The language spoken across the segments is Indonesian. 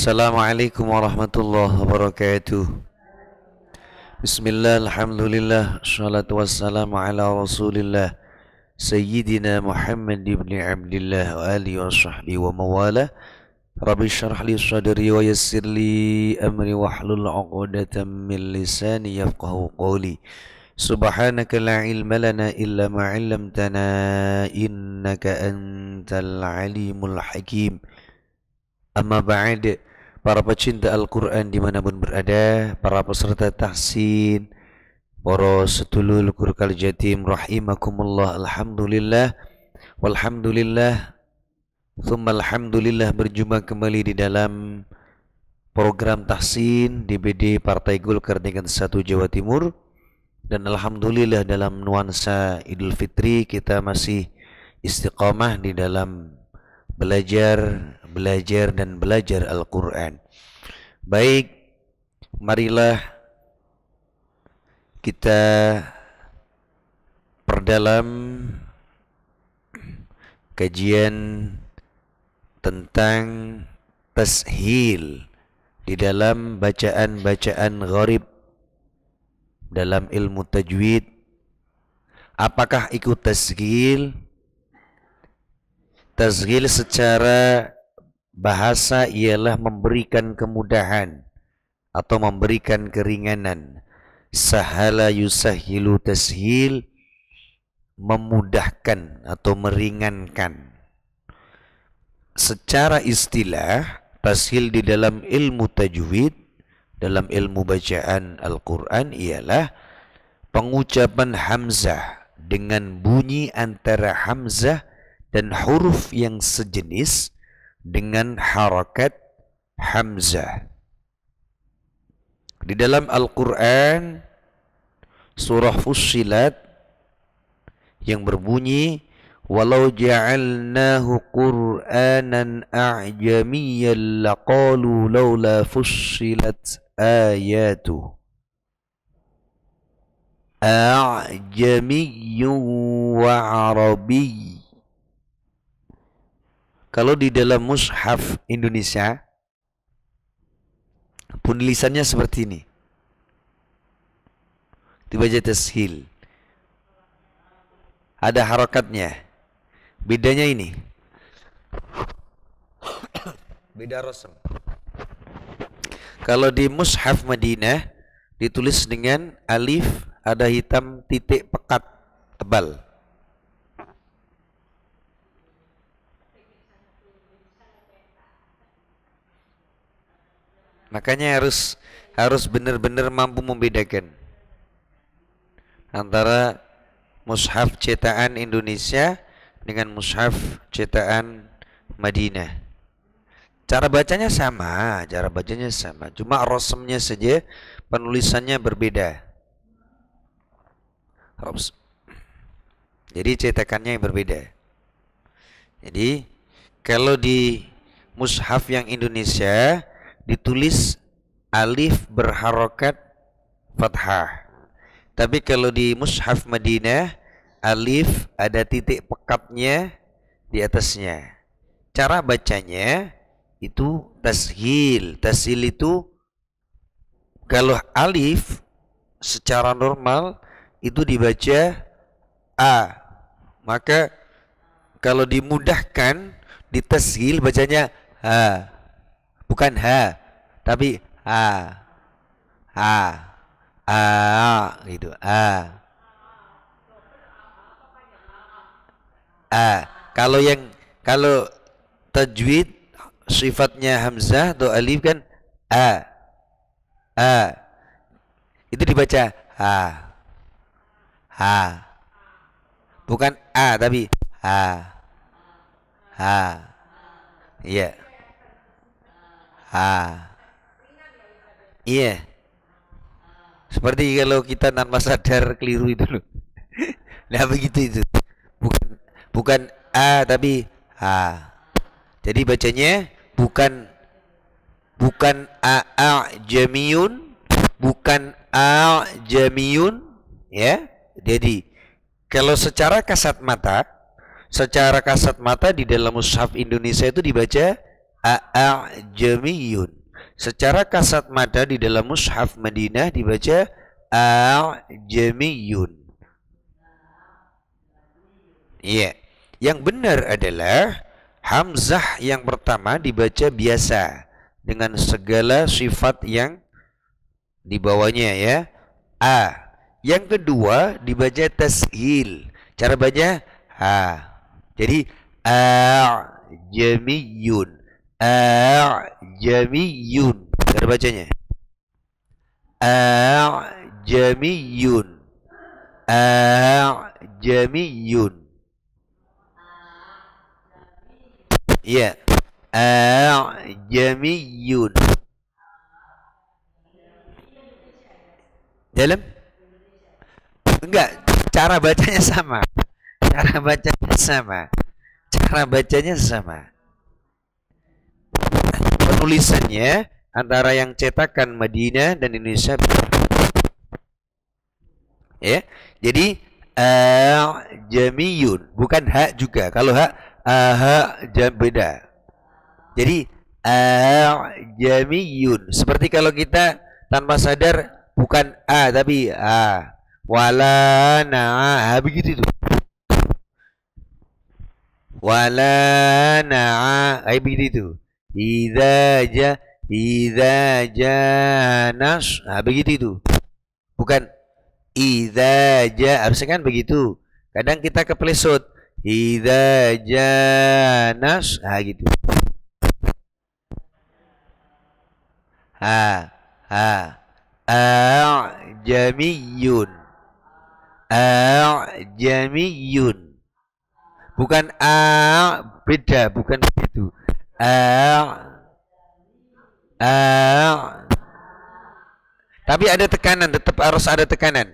Assalamualaikum warahmatullahi wabarakatuh. Bismillah, alhamdulillah, salatu wassalamu ala rasulillah Sayyidina Muhammad ibn Abdillah wa alihi wa sahbihi wa mawala. Rabbi syrah li sadri wa yassir li amri wahlul 'uqdatam min lisani yafqahu qawli. Subhanaka la ilma lana illa ma 'allamtana innaka antal alimul hakim. Amma ba'd, para pecinta Al-Quran dimanapun berada, para peserta tahsin, para sedulur guru kal jatim rahimakumullah, alhamdulillah walhamdulillah thumma alhamdulillah, berjumpa kembali di dalam program tahsin DBD Partai Golkar tingkat 1 Jawa Timur. Dan alhamdulillah dalam nuansa Idul Fitri kita masih istiqamah di dalam belajar Al-Quran. Baik, marilah kita perdalam kajian tentang tashil di dalam bacaan-bacaan gharib dalam ilmu tajwid. Apakah ikut tashil? Tashil secara bahasa ialah memberikan kemudahan atau memberikan keringanan. Sahala yusahilu tashil, memudahkan atau meringankan. Secara istilah, tashil di dalam ilmu tajwid, dalam ilmu bacaan Al-Quran ialah pengucapan hamzah dengan bunyi antara hamzah dan huruf yang sejenis dengan harakat hamzah. Di dalam Al-Quran surah Fussilat yang berbunyi walau ja'alnahu qur'anan a'jamiyyan laqalu laula fussilat ayatuh. A'jamiyyun wa arabiy. Kalau di dalam mushaf Indonesia penulisannya seperti ini, dibaca tashil, ada harakatnya. Bedanya ini, beda rasam. Kalau di mushaf Madinah ditulis dengan alif, ada hitam titik pekat tebal. Makanya harus benar-benar mampu membedakan antara mushaf cetakan Indonesia dengan mushaf cetakan Madinah. Cara bacanya sama, cuma rasamnya saja, penulisannya berbeda. Jadi cetakannya yang berbeda. Jadi kalau di mushaf yang Indonesia ditulis alif berharokat fathah. Tapi kalau di mushaf Madinah, alif ada titik pekatnya di atasnya. Cara bacanya itu tashil. Tashil itu kalau alif secara normal itu dibaca a. Maka kalau dimudahkan di tashil bacanya ha. Bukan ha, tapi ha. Gitu. Kalau tajwid sifatnya hamzah atau alif kan a. Itu dibaca ha. Bukan a tapi ha. Iya. Iya. Seperti kalau kita tanpa sadar keliru itu loh. Nah begitu itu. Bukan a tapi ha. Jadi bacanya bukan a'jamiyun, bukan a'jamiyun, ya. Jadi kalau secara kasat mata di dalam mushaf Indonesia itu dibaca a'jamiyun. Secara kasat mata di dalam mushaf Madinah dibaca a'jamiyun. Iya. Yang benar adalah hamzah yang pertama dibaca biasa dengan segala sifat yang dibawanya ya. A. Yang kedua dibaca tashil. Cara baca Jadi a'jamiyun. A'jamiyun. Cara bacanya a'jamiyun. A'jamiyun. Ya. A'jamiyun. Dalam? Enggak, cara bacanya sama. Cara bacanya sama. Cara bacanya sama. Penulisannya antara yang cetakan Madinah dan Indonesia. Ya. Jadi jamiyun, bukan hak juga. Kalau hak beda. Jadi jamiyun. Seperti kalau kita tanpa sadar bukan a tapi wala na'a begitu itu. Wala na'a begitu itu. Idza janas begitu itu. Bukan idza harusnya kan begitu. Kadang kita keplesot idza janas gitu. A'jamiyun. A'jamiyun. Bukan beda, bukan begitu. Tapi ada tekanan, tetap harus ada tekanan.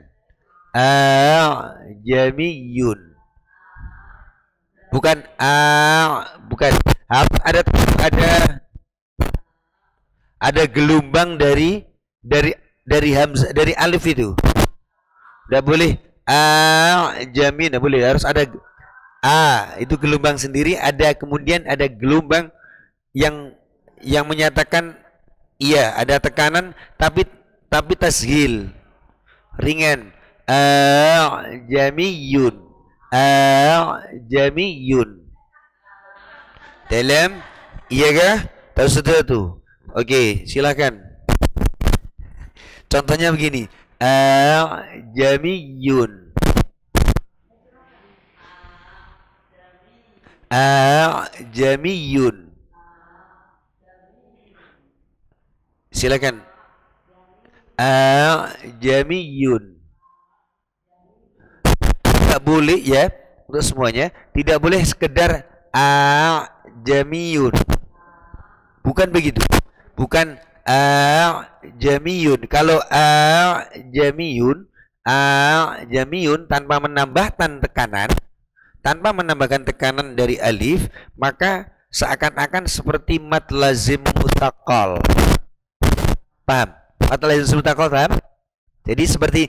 A'jamiyun. Bukan bukan ada gelombang dari hamzah, dari alif itu. Enggak boleh jamin, enggak boleh, harus ada itu gelombang sendiri, ada kemudian ada gelombang yang menyatakan iya, ada tekanan tapi tashil, ringan. Jamiyun. Jamiyun. Dalam iya kah? Tahu sudah tuh. Oke, silakan. Contohnya begini. Jamiyun. Jamiyun. Silakan. Jamiyun. Tidak boleh ya, untuk semuanya tidak boleh sekedar jamiyun. Bukan begitu. Bukan jamiyun. Kalau jamiyun tanpa menambahkan tekanan, tanpa menambahkan tekanan dari alif, maka seakan-akan seperti mad lazim mutaqal. Paham? Mad lazim mutaqal, paham? Jadi seperti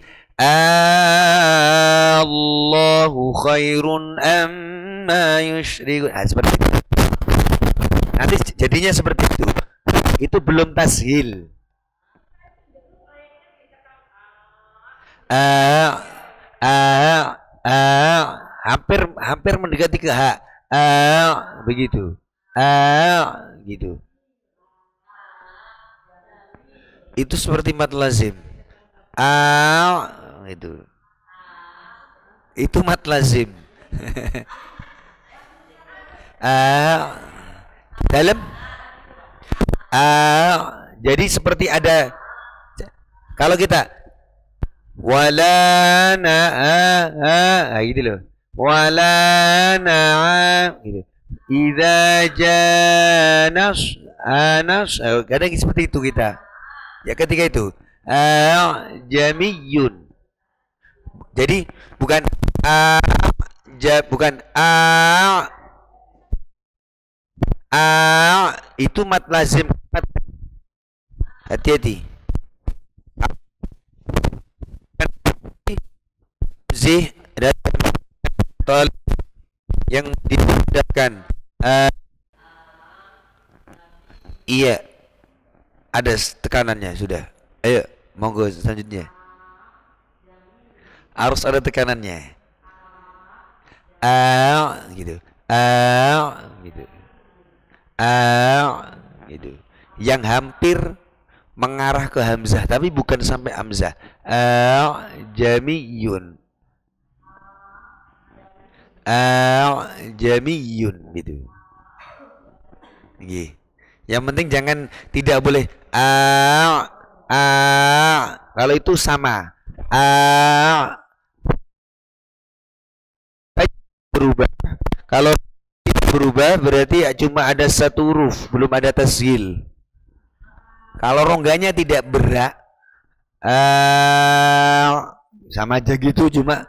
Allahu khairun amma yusyrikun. Seperti itu. Nanti jadinya seperti itu. Itu belum tashil. Hampir mendekati ke hak. Begitu. Gitu. Itu seperti mad lazim. Itu mad lazim. Dalam jadi seperti ada, kalau kita wala na'a gitu loh, wala na'a gitu. Idza janas anas, kadang seperti itu kita. Ya ketika itu jamiyun. Jadi bukan bukan itu mad lazim. Hati-hati. Zih dan tol yang dimudahkan. Iya, ada tekanannya sudah. Ayo, monggo selanjutnya. Harus ada tekanannya. Gitu. Gitu. Gitu. Yang hampir mengarah ke hamzah tapi bukan sampai hamzah. Jamiyun. Jamiyun gitu. Gitu. Yang penting jangan, tidak boleh kalau itu sama berubah. Kalau berubah berarti cuma ada satu huruf, belum ada tasghil. Kalau rongganya tidak berak, sama aja gitu, cuma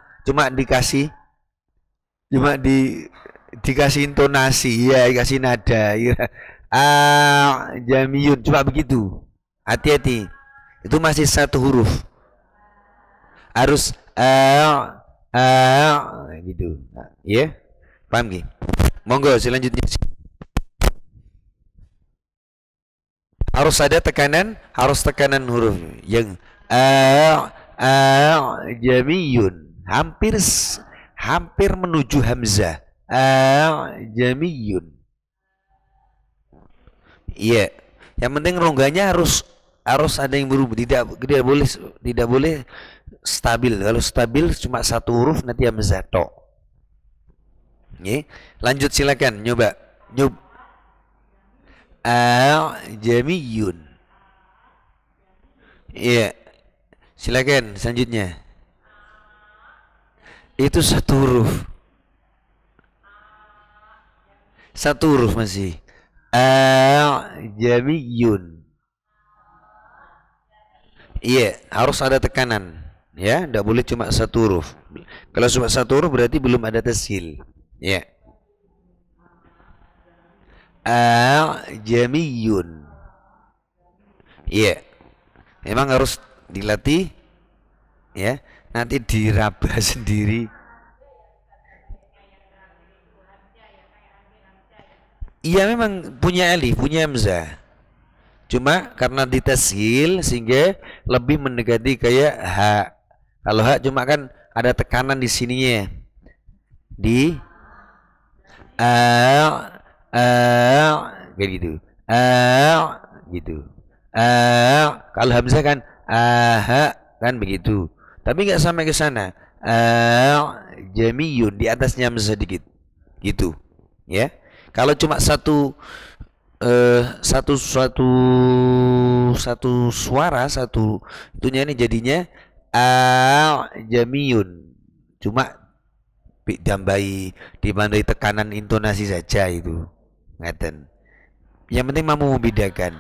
dikasih, dikasih intonasi, ya dikasih nada, ya. Jamiyun, cuma begitu. Hati-hati, itu masih satu huruf. Harus gitu, ya, paham gak? Monggo selanjutnya. Harus ada tekanan, harus tekanan huruf yang jamiyun, hampir menuju hamzah. Jamiyun. Iya. Yang penting rongganya harus ada yang berubah, tidak boleh stabil. Kalau stabil cuma satu huruf nanti hamzah tok. Lanjut silakan nyoba. Jamiyun. Iya. Silakan selanjutnya. Itu satu huruf. Satu huruf masih. Jamiyun. Iya, harus ada tekanan. Ya, tidak boleh cuma satu huruf. Kalau cuma satu huruf berarti belum ada tasghil. Ya. Jamiyun. Iya. Memang harus dilatih, ya. Nanti diraba sendiri. Iya, memang punya alif, punya hamzah. Cuma karena ditashil sehingga lebih mendekati kayak h. Kalau h cuma kan ada tekanan di sininya. Di kayak gitu. Gitu. Kalau hamzah kan kan begitu. Tapi nggak sampai ke sana. Jamiyun, di atasnya hamzah sedikit. Gitu. Ya. Kalau cuma satu suara, satu itunya ini jadinya jamiyun. Cuma ditambah tekanan intonasi saja itu. Ngaten. Yang penting mampu membedakan.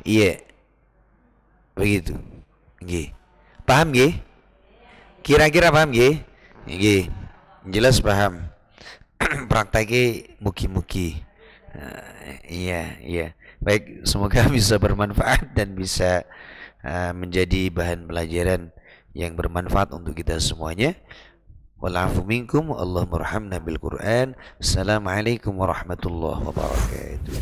Iya. Begitu. Nggih. Paham nggih? Kira-kira paham nggih? Nggih. Jelas paham. Prakteknya mugi-mugi. Iya. Baik, semoga bisa bermanfaat dan bisa menjadi bahan pelajaran yang bermanfaat untuk kita semuanya. Walafu minkum, Allahumma rahamna bil Quran. Assalamualaikum warahmatullahi wabarakatuh.